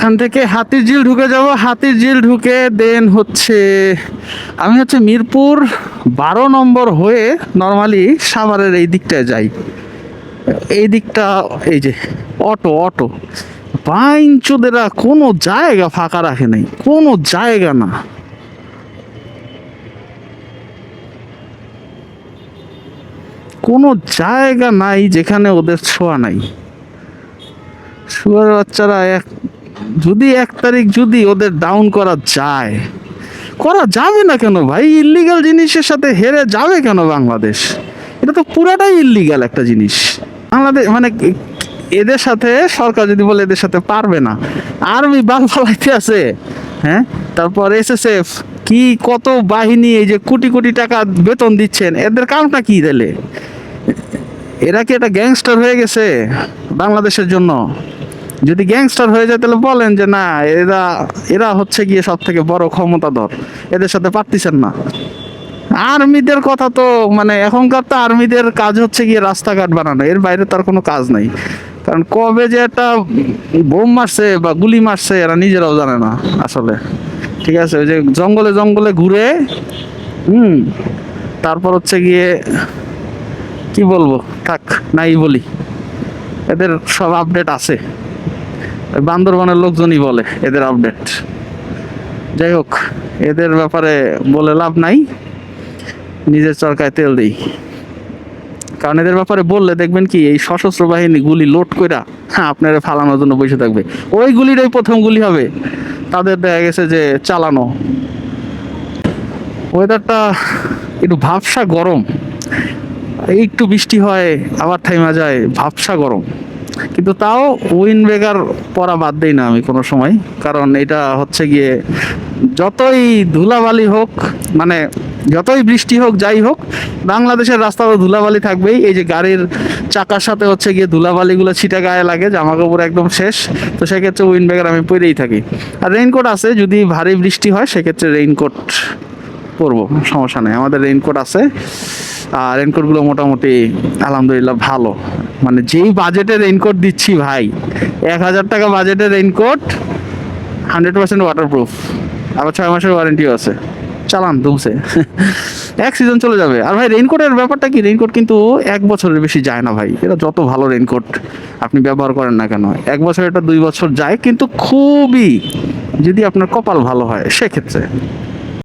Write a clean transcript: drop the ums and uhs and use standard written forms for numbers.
এখান থেকে হাতিরঝিল ঢুকে যাব, হাতিরঝিল ঢুকে দেন হচ্ছে আমি হচ্ছে মিরপুর 12 নম্বর হয়ে নর্মালি সাভারের এই দিকটায় যাই। এই দিকটা এই যে অটো অটো বাইঞ্চোদেরা কোনো জায়গা ফাঁকা রাখে নাই, কোনো জায়গা না। কোনো জায়গা নাই যেখানে ওদের ছোঁয়া নাই। শুয়ার বাচ্চারা যদি 1 তারিখ যদি ওদের ডাউন করা যায়, করা যাবে না কেন ভাই? ইল্লিগাল জিনিসের সাথে হেরে যাবে কেন বাংলাদেশ? এটা তো পুরাটাই ইল্লিগাল একটা জিনিস। বাংলাদেশ মানে এদের সাথে সরকার যদি বলে এদের সাথে পারবে না, আর্মি বাল ফালাইতে আছে, হ্যাঁ, তারপর এসএসএফ কি কত বাহিনী, এই যে কোটি কোটি টাকা বেতন দিচ্ছেন, এদের কামটা কি দিলে? এরা কি একটা গ্যাংস্টার হয়ে গেছে বাংলাদেশের জন্য? যদি গ্যাংস্টার হয়ে যায় তাহলে বলেন যে না, এরা এরা হচ্ছে গিয়ে সব থেকে বড় ক্ষমতাধর, এদের সাথে পারতেছেন না। আর্মিদের কথা তো মানে এখনকার তো আর্মিদের কাজ হচ্ছে গিয়ে রাস্তাঘাট বানানো, এর বাইরে তার কোনো কাজ নাই। কারণ কবে যে একটা বোম মারছে বা গুলি মারছে এরা নিজেরাও জানে না আসলে। ঠিক আছে, ওই যে জঙ্গলে জঙ্গলে ঘুরে, তারপর হচ্ছে গিয়ে কি বলবো, থাক নাই বলি, এদের সব আপডেট আছে। বান্দরবানের লোকজনই বলে এদের আপডেট। যাই হোক, এদের ব্যাপারে বলে লাভ নাই, নিজের চরকায় তেল দিই। কারণ এদের ব্যাপারে বললে দেখবেন কি, এই সশস্ত্র বাহিনী গুলি লোড কইরা আপনারা ফালানোর জন্য বসে থাকবে। ওই গুলিটাই প্রথম গুলি হবে তাদের, দেখা গেছে যে চালানো। ওয়েদারটা একটু ভাবসা গরম, একটু বৃষ্টি হয় আবার থাইমা যায়, ভাবসা গরম। কিন্তু তাও উইন্ড ব্রেকার পরা বাদ দেই না আমি কোনো সময়। কারণ এটা হচ্ছে গিয়ে যতই ধুলাবালি হোক, মানে যতই বৃষ্টি হোক যাই হোক, বাংলাদেশের রাস্তা তো ধুলাবালি থাকবেই। এই যে গাড়ির চাকার সাথে হচ্ছে গিয়ে ধুলাবালিগুলো ছিটা গায়ে লাগে, জামা কাপড় একদম শেষ। তো সেক্ষেত্রে উইন্ড ব্রেকার আমি পরেই থাকি। আর রেইনকোট আছে, যদি ভারী বৃষ্টি হয় সেক্ষেত্রে রেইনকোট পরবো, সমস্যা নেই, আমাদের রেইনকোট আছে। আর রেইনকোটগুলো মোটামুটি আলহামদুলিল্লাহ ভালো। মানে যেই বাজেটে রেইনকোট দিচ্ছি ভাই, 1000 টাকা বাজেটের রেইনকোট 100% ওয়াটারপ্রুফ, আবার 6 মাসের ওয়ারেন্টিও আছে। চালান দুমছে, এক সিজন চলে যাবে। আর ভাই রেইনকোটের ব্যাপারটা কি, রেইনকোট কিন্তু 1 বছরের বেশি যায় না ভাই। এটা যত ভালো রেইনকোট আপনি ব্যবহার করেন না কেন, 1 বছর এটা 2 বছর যায়, কিন্তু খুবই যদি আপনার কপাল ভালো হয় সেক্ষেত্রে।